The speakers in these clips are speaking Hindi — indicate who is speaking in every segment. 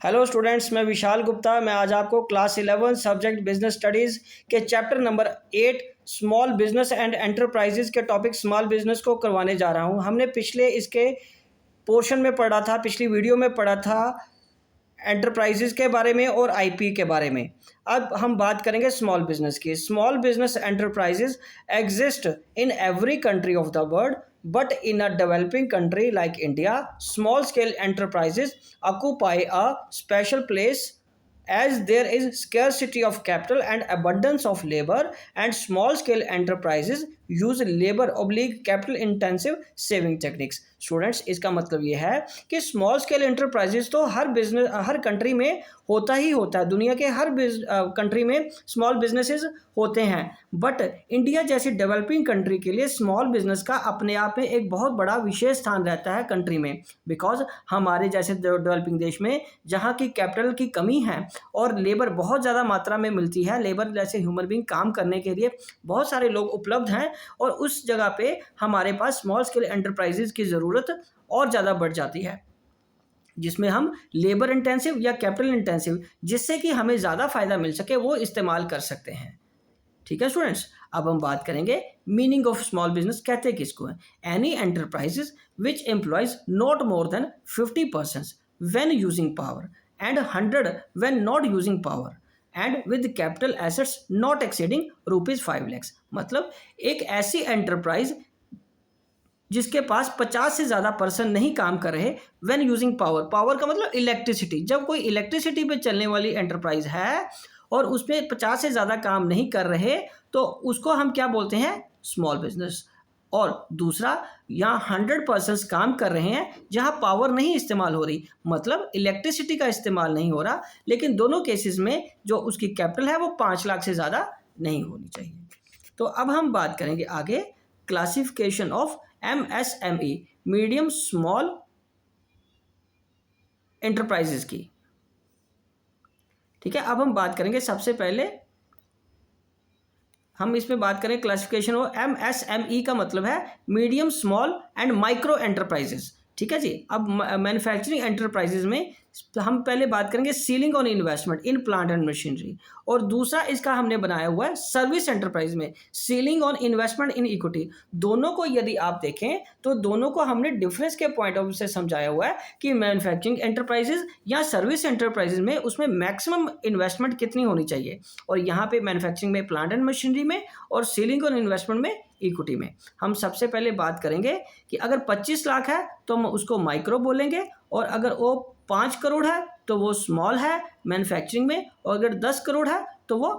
Speaker 1: हेलो स्टूडेंट्स, मैं विशाल गुप्ता। मैं आज आपको क्लास 11 सब्जेक्ट बिजनेस स्टडीज़ के chapter number 8 small business and enterprises के टॉपिक स्मॉल बिजनेस को करवाने जा रहा हूं। हमने पिछले इसके पोर्शन में पढ़ा था, पिछली वीडियो में पढ़ा था एंटरप्राइजेज के बारे में और आईपी के बारे में। अब हम बात करेंगे स्मॉल बिजनेस की। Small business enterprises exist in every country of the world, but in a developing country like India, small scale enterprises occupy a special place as there is scarcity of capital and abundance of labor, and small scale enterprises use labor oblique capital intensive saving techniques. Students, इसका मतलब ये है कि स्मॉल स्केल एंटरप्राइजेस तो हर कंट्री में होता ही होता है। दुनिया के हर कंट्री में स्मॉल बिजनेसेस होते हैं, बट इंडिया जैसी डेवलपिंग कंट्री के लिए स्मॉल बिजनेस का अपने आप में एक बहुत बड़ा विशेष स्थान रहता है कंट्री में। बिकॉज हमारे जैसे डेवलपिंग देश में जहाँ की कैपिटल की कमी है और लेबर बहुत ज़्यादा मात्रा में मिलती है, लेबर जैसे ह्यूमन बीइंग काम करने के लिए बहुत सारे लोग उपलब्ध हैं, और उस जगह पे हमारे पास स्मॉल स्केल एंटरप्राइजेज की ज़रूरत और ज़्यादा बढ़ जाती है, जिसमें हम लेबर इंटेंसिव या कैपिटल इंटेंसिव, जिससे कि हमें ज़्यादा फायदा मिल सके, वो इस्तेमाल कर सकते हैं। ठीक है स्टूडेंट्स, अब हम बात करेंगे मीनिंग ऑफ स्मॉल बिजनेस कहते किसको है। Any enterprises which employees not more than 50% when using power and 100 when not using power and with capital assets not exceeding ₹5 lakh. मतलब एक ऐसी एंटरप्राइज जिसके पास 50 से ज़्यादा पर्सन नहीं काम कर रहे, व्हेन यूजिंग पावर, पावर का मतलब इलेक्ट्रिसिटी, जब कोई इलेक्ट्रिसिटी पे चलने वाली एंटरप्राइज है और उसमें 50 से ज़्यादा काम नहीं कर रहे, तो उसको हम क्या बोलते हैं, स्मॉल बिजनेस। और दूसरा, यहाँ 100% काम कर रहे हैं जहाँ पावर नहीं इस्तेमाल हो रही, मतलब इलेक्ट्रिसिटी का इस्तेमाल नहीं हो रहा, लेकिन दोनों केसेस में जो उसकी कैपिटल है वो 5 लाख से ज़्यादा नहीं होनी चाहिए। तो अब हम बात करेंगे आगे classification of MSME, medium small enterprises की। ठीक है, अब हम बात करेंगे, सबसे पहले हम इसमें बात करें क्लासिफिकेशन ऑफ MSME का मतलब है medium small and micro enterprises. ठीक है जी। अब मैन्युफैक्चरिंग एंटरप्राइजेज में हम पहले बात करेंगे ceiling on investment in plant and machinery, और दूसरा इसका हमने बनाया हुआ है सर्विस एंटरप्राइज में ceiling on investment in equity. दोनों को यदि आप देखें तो दोनों को हमने डिफरेंस के पॉइंट ऑफ व्यू से समझाया हुआ है कि मैन्युफैक्चरिंग एंटरप्राइजेज या सर्विस एंटरप्राइजेज में उसमें मैक्सिमम इन्वेस्टमेंट कितनी होनी चाहिए, और यहाँ पे मैन्युफैक्चरिंग में प्लांट एंड मशीनरी में, और सीलिंग ऑन इन्वेस्टमेंट में इक्विटी में। हम सबसे पहले बात करेंगे कि अगर 25 लाख है तो हम उसको माइक्रो बोलेंगे, और अगर वो 5 करोड़ है तो वो स्मॉल है मैन्युफैक्चरिंग में, और अगर 10 करोड़ है तो वो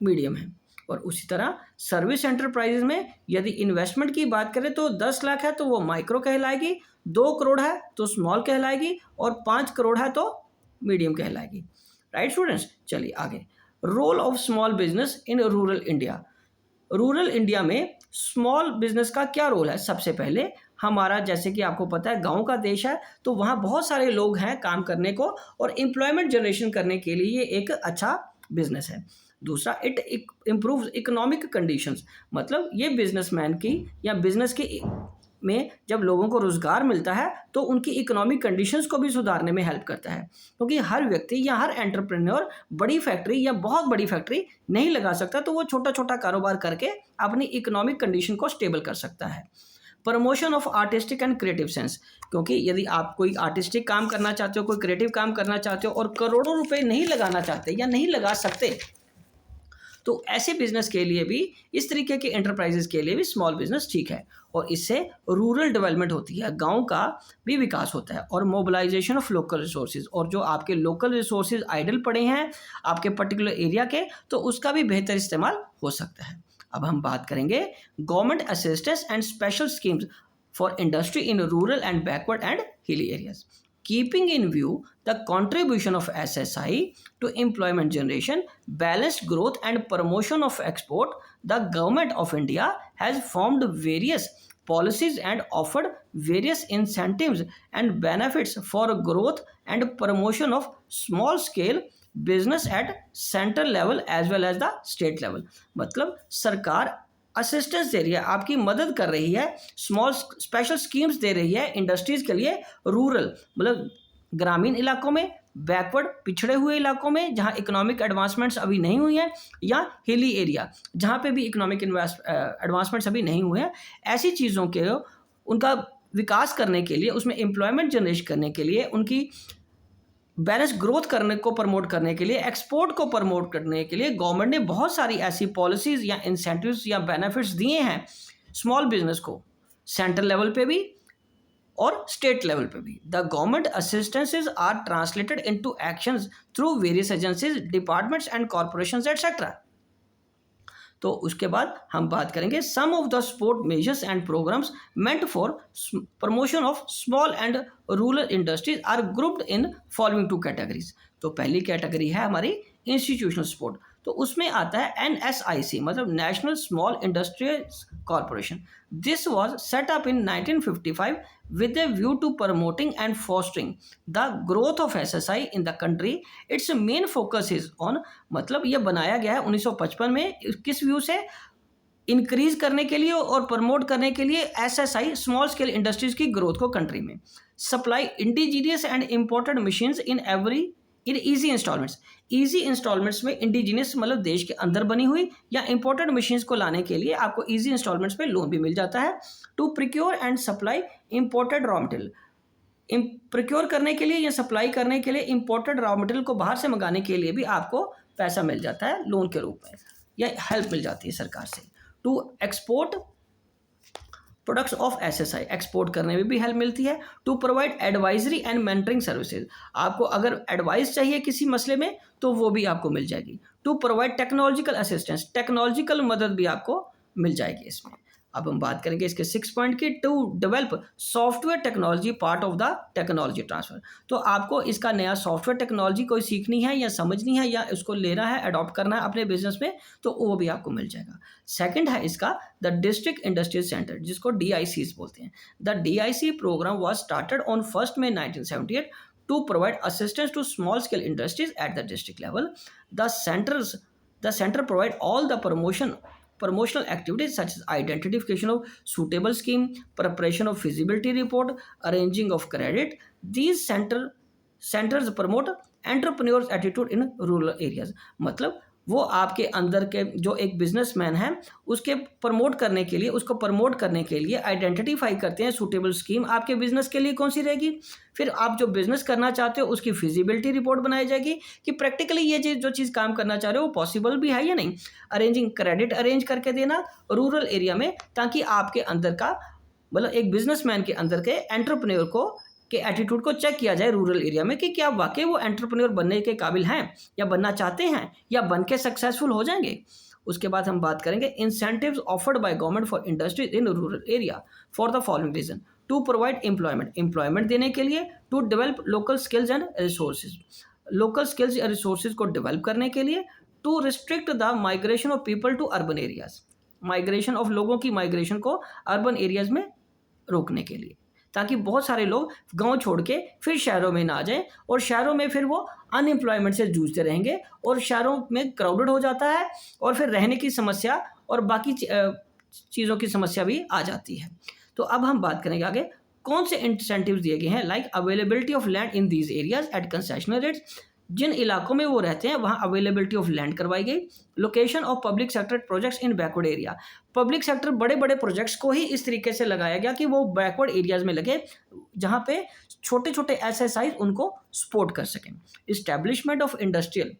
Speaker 1: मीडियम है। और उसी तरह सर्विस एंटरप्राइजेज में यदि इन्वेस्टमेंट की बात करें तो 10 लाख है तो वो माइक्रो कहलाएगी, 2 करोड़ है तो स्मॉल कहलाएगी, और 5 करोड़ है तो मीडियम कहलाएगी। राइट स्टूडेंट्स, चलिए आगे। Role of small business in rural India. Rural India में स्मॉल बिजनेस का क्या रोल है। सबसे पहले हमारा, जैसे कि आपको पता है, गांव का देश है, तो वहाँ बहुत सारे लोग हैं काम करने को, और एम्प्लॉयमेंट जनरेशन करने के लिए ये एक अच्छा बिजनेस है। दूसरा, इट इम्प्रूव्स इकोनॉमिक कंडीशंस, मतलब ये बिजनेसमैन की या बिजनेस की में जब लोगों को रोज़गार मिलता है तो उनकी इकोनॉमिक कंडीशंस को भी सुधारने में हेल्प करता है, क्योंकि हर व्यक्ति या हर एंटरप्रेन्योर बड़ी फैक्ट्री या बहुत बड़ी फैक्ट्री नहीं लगा सकता, तो वो छोटा छोटा कारोबार करके अपनी इकोनॉमिक कंडीशन को स्टेबल कर सकता है। Promotion of artistic and creative sense, क्योंकि यदि आप कोई आर्टिस्टिक काम करना चाहते हो, कोई क्रिएटिव काम करना चाहते हो, और करोड़ों रुपए नहीं लगाना चाहते या नहीं लगा सकते, तो ऐसे बिजनेस के लिए भी, इस तरीके के एंटरप्राइजेस के लिए भी स्मॉल बिजनेस ठीक है, और इससे रूरल डेवलपमेंट होती है, गांव का भी विकास होता है, और मोबिलाइजेशन ऑफ लोकल रिसोर्सेज, और जो आपके लोकल रिसोर्सेज आइडल पड़े हैं आपके पर्टिकुलर एरिया के, तो उसका भी बेहतर इस्तेमाल हो सकता है। अब हम बात करेंगे government assistance and special schemes for industry in rural and backward and hilly areas. Keeping in view the contribution of SSI to employment generation, balanced growth and promotion of export, the Government of India has formed various policies and offered various incentives and benefits for growth and promotion of small scale business at central level as well as the state level। मतलब सरकार असिस्टेंस दे रही है, आपकी मदद कर रही है, स्मॉल स्पेशल स्कीम्स दे रही है इंडस्ट्रीज़ के लिए, रूरल मतलब ग्रामीण इलाकों में बैकवर्ड पिछड़े हुए इलाकों में जहाँ इकोनॉमिक एडवांसमेंट्स अभी नहीं हुई हैं, या हिली एरिया जहाँ पे भी इकोनॉमिक एडवांसमेंट्स अभी नहीं हुए हैं, ऐसी चीज़ों के उनका विकास करने के लिए, उसमें एम्प्लॉयमेंट जनरेट करने के लिए, उनकी बैलेंस ग्रोथ करने को प्रमोट करने के लिए, एक्सपोर्ट को प्रमोट करने के लिए गवर्नमेंट ने बहुत सारी ऐसी पॉलिसीज़ या इंसेंटिव्स या बेनिफिट्स दिए हैं स्मॉल बिजनेस को, सेंट्रल लेवल पे भी और स्टेट लेवल पे भी। The government assistances are translated into actions through various agencies, departments and corporations etcetera. तो उसके बाद हम बात करेंगे some of the support measures and programmes meant for promotion of small and rural industries are grouped in following two categories. तो पहली कैटेगरी है हमारी इंस्टीट्यूशनल सपोर्ट, तो उसमें आता है NSIC, मतलब national small industries corporation. This was set up in 1955 with a view to promoting and fostering the growth of SSI in the country. Its main focus is on, मतलब ये बनाया गया है 1955 में, किस व्यू से, इंक्रीज करने के लिए और प्रमोट करने के लिए SSI स्मॉल स्केल इंडस्ट्रीज की ग्रोथ को कंट्री में। Supply indigenous and imported machines in easy instalments. Easy instalments में इंडिजीनियस मतलब देश के अंदर बनी हुई या इंपोर्टेड मशीन्स को लाने के लिए आपको ईजी इंस्टॉलमेंट्स पे लोन भी मिल जाता है। To procure and supply imported raw material, procure करने के लिए या सप्लाई करने के लिए इंपोर्टेड रॉ मटेरियल को बाहर से मंगाने के लिए भी आपको पैसा मिल जाता है लोन के रूप में, या हेल्प मिल जाती है सरकार से। To export products of SSI, export करने में भी हेल्प मिलती है। To provide advisory and mentoring services, आपको अगर एडवाइस चाहिए किसी मसले में तो वो भी आपको मिल जाएगी। To provide technological assistance, technological मदद भी आपको मिल जाएगी इसमें। अब हम बात करेंगे इसके 6 पॉइंट की। To develop software technology part of the technology transfer, तो आपको इसका नया सॉफ्टवेयर टेक्नोलॉजी कोई सीखनी है या समझनी है या इसको लेना है, अडॉप्ट करना है अपने बिजनेस में, तो वो भी आपको मिल जाएगा। सेकंड है इसका द डिस्ट्रिक्ट इंडस्ट्रियल सेंटर, जिसको DICs बोलते हैं। The DIC programme was started on 1 May 1978 to provide assistance to small scale industries at the district level. The center provide all the promotional activities such as identification of suitable scheme, preparation of feasibility report, arranging of credit. These centers promote entrepreneurs attitude in rural areas, मतलब वो आपके अंदर के जो एक बिजनेसमैन है उसके प्रमोट करने के लिए, उसको प्रमोट करने के लिए आइडेंटिफाई करते हैं सूटेबल स्कीम आपके बिजनेस के लिए कौन सी रहेगी। फिर आप जो बिजनेस करना चाहते हो उसकी फिजिबिलिटी रिपोर्ट बनाई जाएगी कि प्रैक्टिकली ये जो चीज़ काम करना चाह रहे हो वो पॉसिबल भी है या नहीं। अरेंजिंग क्रेडिट अरेंज करके देना रूरल एरिया में, ताकि आपके अंदर का मतलब एक बिजनेसमैन के अंदर के एंटरप्रेन्योर को के एटीट्यूड को चेक किया जाए रूरल एरिया में कि क्या वाकई वो एंटरप्रेन्योर बनने के काबिल हैं या बनना चाहते हैं या बन के सक्सेसफुल हो जाएंगे। उसके बाद हम बात करेंगे incentives offered by government for industries in rural area for the following reason. To provide employment देने के लिए। To develop local skills and resources, local skills या रिसोर्सेज को डेवलप करने के लिए। To restrict the migration of people to urban areas, migration of लोगों की माइग्रेशन को अर्बन एरियाज में रोकने के लिए, ताकि बहुत सारे लोग गांव छोड़ के फिर शहरों में ना आ जाएं और शहरों में फिर वो अनएम्प्लॉयमेंट से जूझते रहेंगे और शहरों में क्राउडेड हो जाता है और फिर रहने की समस्या और बाकी चीज़ों की समस्या भी आ जाती है। तो अब हम बात करेंगे आगे कौन से इंसेंटिव्स दिए गए हैं। Like availability of land in these areas at concessional rates, जिन इलाकों में वो रहते हैं वहाँ अवेलेबिलिटी ऑफ लैंड करवाई गई। Location of public sector projects in backward area, public sector बड़े बड़े प्रोजेक्ट्स को ही इस तरीके से लगाया गया कि वो बैकवर्ड एरियाज में लगे जहाँ पे छोटे छोटे SSI उनको सपोर्ट कर सकें। Establishment of industrial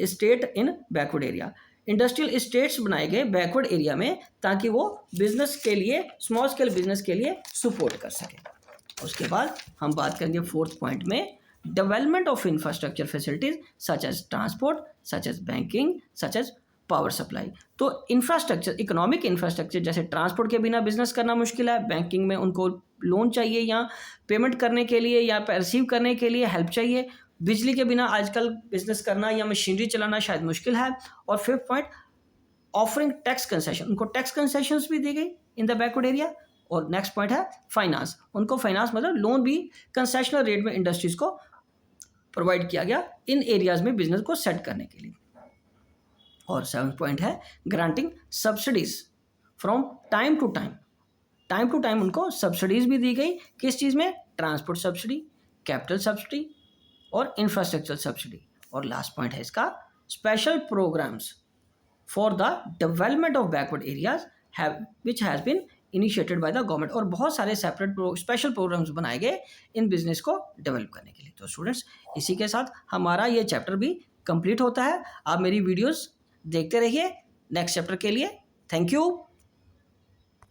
Speaker 1: state in backward area, industrial states बनाए गए बैकवर्ड एरिया में ताकि वो बिजनेस के लिए, स्मॉल स्केल बिजनेस के लिए सपोर्ट कर सकें। उसके बाद हम बात करेंगे 4th पॉइंट में development of infrastructure facilities such as transport, such as banking, such as power supply. तो इंफ्रास्ट्रक्चर, इकोनॉमिक इंफ्रास्ट्रक्चर, जैसे ट्रांसपोर्ट के बिना बिजनेस करना मुश्किल है, बैंकिंग में उनको लोन चाहिए या पेमेंट करने के लिए या रिसीव करने के लिए हेल्प चाहिए, बिजली के बिना आजकल बिजनेस करना या मशीनरी चलाना शायद मुश्किल है। और 5th point offering tax concession, उनको टैक्स कंसेशंस भी दी गई इन द बैकवर्ड एरिया। और नेक्स्ट पॉइंट है फाइनेंस, उनको फाइनेंस मतलब लोन भी कंसेशनल रेट में इंडस्ट्रीज को प्रोवाइड किया गया इन एरियाज में बिजनेस को सेट करने के लिए। और 7th पॉइंट है granting subsidies from time to time, time to time उनको सब्सिडीज भी दी गई। किस चीज़ में? ट्रांसपोर्ट सब्सिडी, कैपिटल सब्सिडी, और इंफ्रास्ट्रक्चर सब्सिडी। और लास्ट पॉइंट है इसका special programmes for the development of backward areas which has been initiated by the government. और बहुत सारे सेपरेट स्पेशल प्रोग्राम्स बनाए गए इन बिजनेस को डेवलप करने के लिए। तो स्टूडेंट्स, इसी के साथ हमारा ये चैप्टर भी कंप्लीट होता है। आप मेरी वीडियोस देखते रहिए नेक्स्ट चैप्टर के लिए। Thank you.